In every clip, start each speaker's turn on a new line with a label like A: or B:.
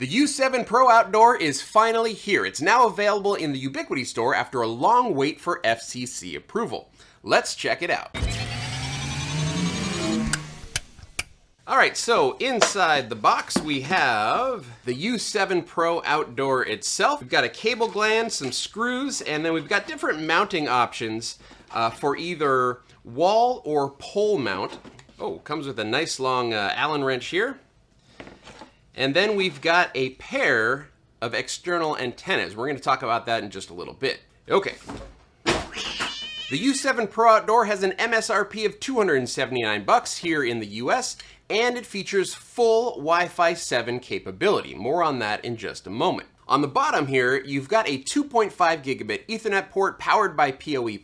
A: The U7 Pro Outdoor is finally here. It's now available in the Ubiquiti store after a long wait for FCC approval. Let's check it out. Alright, so inside the box we have the U7 Pro Outdoor itself. We've got a cable gland, some screws, and then we've got different mounting options for either wall or pole mount. Oh, comes with a nice long Allen wrench here. And then we've got a pair of external antennas. We're going to talk about that in just a little bit. Okay. The U7 Pro Outdoor has an MSRP of $279 here in the US, and it features full Wi-Fi 7 capability. More on that in just a moment. On the bottom here, you've got a 2.5 gigabit Ethernet port powered by PoE+,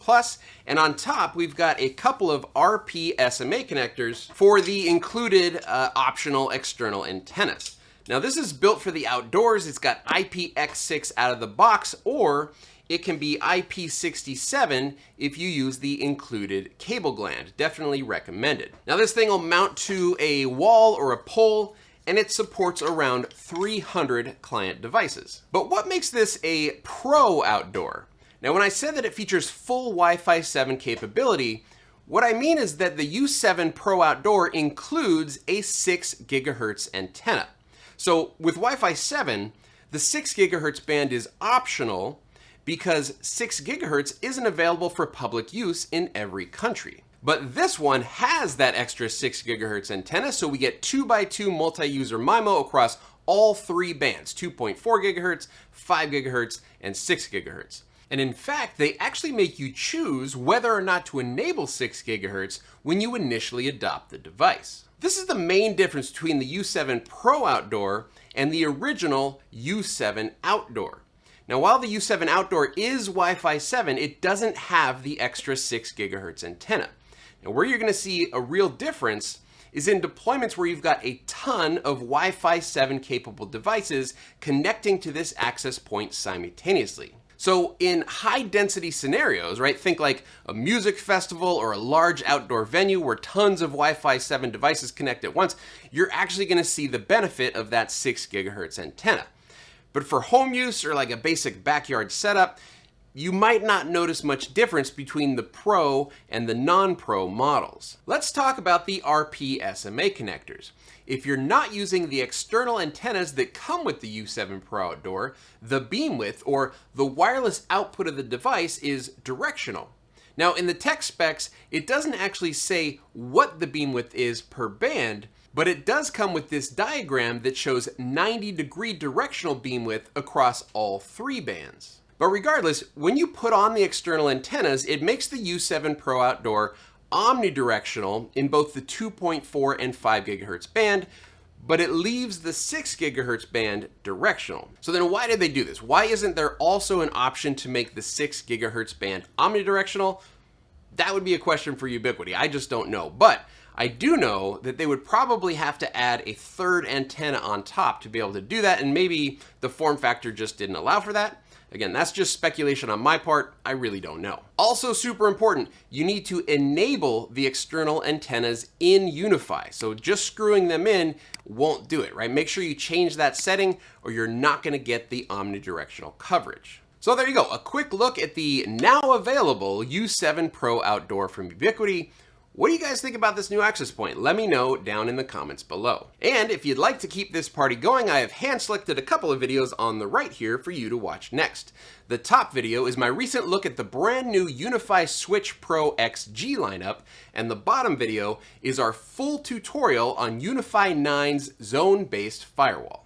A: and on top we've got a couple of RP-SMA connectors for the included optional external antennas. Now this is built for the outdoors. It's got IPX6 out of the box, or it can be IP67 if you use the included cable gland. Definitely recommended. Now this thing will mount to a wall or a pole, and it supports around 300 client devices. But what makes this a Pro Outdoor? Now when I said that it features full Wi-Fi 7 capability, what I mean is that the U7 Pro Outdoor includes a 6 gigahertz antenna. So with Wi-Fi 7, the 6 gigahertz band is optional because 6 gigahertz isn't available for public use in every country. But this one has that extra 6 gigahertz antenna, so we get 2x2 multi-user MIMO across all three bands, 2.4 gigahertz, 5 gigahertz, and 6 gigahertz. And in fact, they actually make you choose whether or not to enable 6 gigahertz when you initially adopt the device. This is the main difference between the U7 Pro Outdoor and the original U7 Outdoor. Now, while the U7 Outdoor is Wi-Fi 7, it doesn't have the extra 6 gigahertz antenna. Now, where you're going to see a real difference is in deployments where you've got a ton of Wi-Fi 7 capable devices connecting to this access point simultaneously. So in high density scenarios, right, think like a music festival or a large outdoor venue where tons of Wi-Fi 7 devices connect at once, you're actually going to see the benefit of that 6 gigahertz antenna. But for home use or like a basic backyard setup, you might not notice much difference between the Pro and the non-Pro models. Let's talk about the RP-SMA connectors. If you're not using the external antennas that come with the U7 Pro Outdoor, the beam width or the wireless output of the device is directional. Now in the tech specs, it doesn't actually say what the beam width is per band, but it does come with this diagram that shows 90-degree directional beam width across all three bands. But regardless, when you put on the external antennas, it makes the U7 Pro Outdoor omnidirectional in both the 2.4 and 5 gigahertz band, but it leaves the 6 gigahertz band directional. So then why did they do this? Why isn't there also an option to make the 6 gigahertz band omnidirectional? That would be a question for Ubiquiti. I just don't know. But I do know that they would probably have to add a third antenna on top to be able to do that, and maybe the form factor just didn't allow for that. Again, that's just speculation on my part. I really don't know. Also super important, you need to enable the external antennas in unifi. So just screwing them in won't do it, right? Make sure you change that setting or you're not going to get the omnidirectional coverage. So there you go, a quick look at the now available U7 Pro Outdoor from Ubiquiti. What do you guys think about this new access point? Let me know down in the comments below. And if you'd like to keep this party going, I have hand selected a couple of videos on the right here for you to watch next. The top video is my recent look at the brand new unifi Switch Pro XG lineup, and the bottom video is our full tutorial on unifi 9's zone-based firewall.